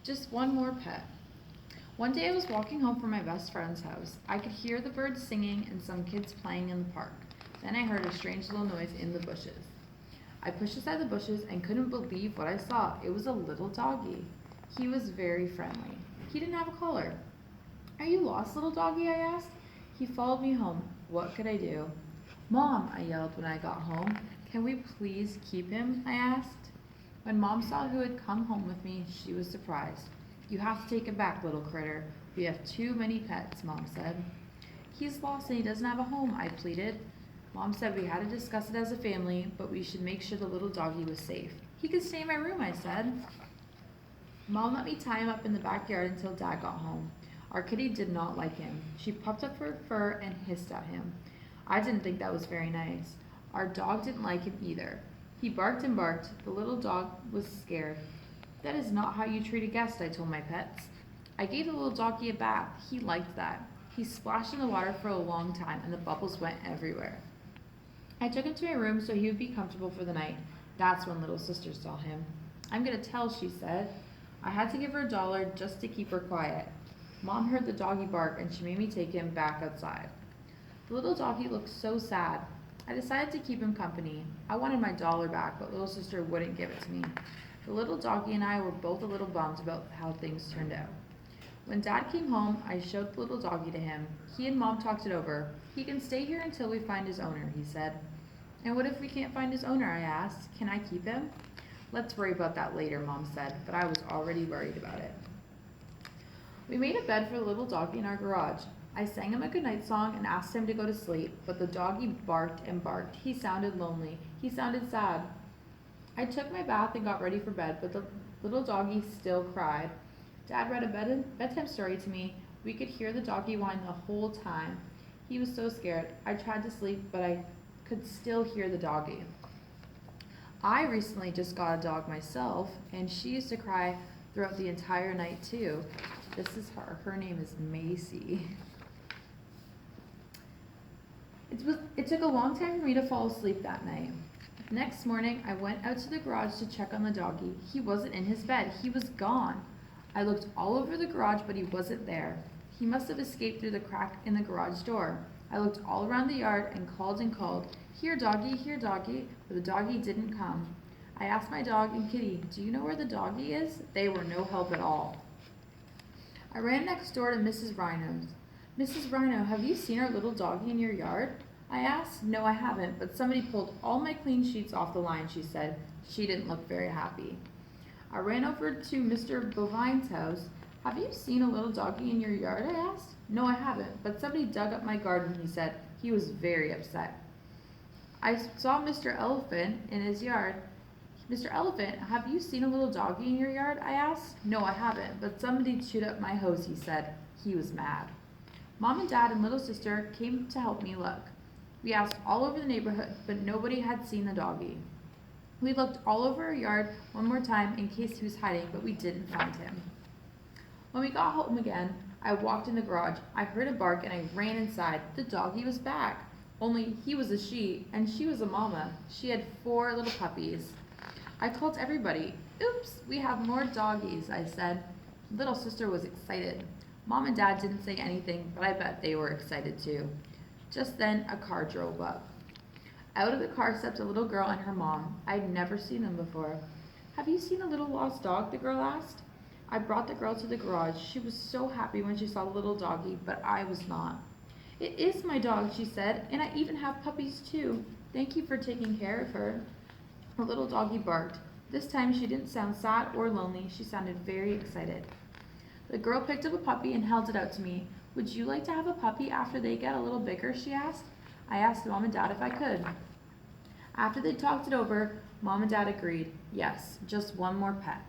Just one more pet. One day I was walking home from my best friend's house. I could hear the birds singing and some kids playing in the park. Then I heard a strange little noise in the bushes. I pushed aside the bushes and couldn't believe what I saw. It was a little doggy. He was very friendly. He didn't have a collar. Are you lost, little doggy? I asked. He followed me home. What could I do? Mom, I yelled when I got home. Can we please keep him? I asked. When Mom saw who had come home with me, she was surprised. You have to take him back, little critter. We have too many pets, Mom said. He's lost and he doesn't have a home, I pleaded. Mom said we had to discuss it as a family, but we should make sure the little doggy was safe. He could stay in my room, I said. Mom let me tie him up in the backyard until Dad got home. Our kitty did not like him. She puffed up her fur and hissed at him. I didn't think that was very nice. Our dog didn't like him either. He barked and barked. The little dog was scared. That is not how you treat a guest, I told my pets. I gave the little doggy a bath. He liked that. He splashed in the water for a long time and the bubbles went everywhere. I took him to my room so he would be comfortable for the night. That's when little sister saw him. I'm going to tell, she said. I had to give her $1 just to keep her quiet. Mom heard the doggy bark and she made me take him back outside. The little doggy looked so sad. I decided to keep him company. I wanted my $1 back, but little sister wouldn't give it to me. The little doggy and I were both a little bummed about how things turned out. When Dad came home, I showed the little doggy to him. He and Mom talked it over. He can stay here until we find his owner, he said. And what if we can't find his owner, I asked. Can I keep him? Let's worry about that later, Mom said, but I was already worried about it. We made a bed for the little doggy in our garage. I sang him a goodnight song and asked him to go to sleep, but the doggy barked and barked. He sounded lonely. He sounded sad. I took my bath and got ready for bed, but the little doggy still cried. Dad read a bedtime story to me. We could hear the doggy whine the whole time. He was so scared. I tried to sleep, but I could still hear the doggy. I recently just got a dog myself, and she used to cry throughout the entire night too. This is her. Her name is Macy. It took a long time for me to fall asleep that night. Next morning, I went out to the garage to check on the doggy. He wasn't in his bed. He was gone. I looked all over the garage, but he wasn't there. He must have escaped through the crack in the garage door. I looked all around the yard and called, here doggy, but the doggy didn't come. I asked my dog and kitty, do you know where the doggy is? They were no help at all. I ran next door to Mrs. Rhino's. Mrs. Rhino, have you seen our little doggy in your yard? I asked. No, I haven't, but somebody pulled all my clean sheets off the line, she said. She didn't look very happy. I ran over to Mr. Bovine's house. Have you seen a little doggy in your yard? I asked. No, I haven't, but somebody dug up my garden, he said. He was very upset. I saw Mr. Elephant in his yard. Mr. Elephant, have you seen a little doggy in your yard? I asked. No, I haven't, but somebody chewed up my hose, he said. He was mad. Mom and Dad and little sister came to help me look. We asked all over the neighborhood, but nobody had seen the doggy. We looked all over our yard one more time in case he was hiding, but we didn't find him. When we got home again, I walked in the garage. I heard a bark and I ran inside. The doggy was back. Only he was a she, and she was a mama. She had 4 little puppies. I called everybody. Oops, we have more doggies, I said. Little sister was excited. Mom and Dad didn't say anything, but I bet they were excited too. Just then, a car drove up. Out of the car stepped a little girl and her mom. I'd never seen them before. Have you seen a little lost dog? The girl asked. I brought the girl to the garage. She was so happy when she saw the little doggy, but I was not. It is my dog, she said, and I even have puppies too. Thank you for taking care of her. The little doggy barked. This time she didn't sound sad or lonely. She sounded very excited. The girl picked up a puppy and held it out to me. Would you like to have a puppy after they get a little bigger, she asked. I asked Mom and Dad if I could. After they talked it over, Mom and Dad agreed. Yes, just one more pet.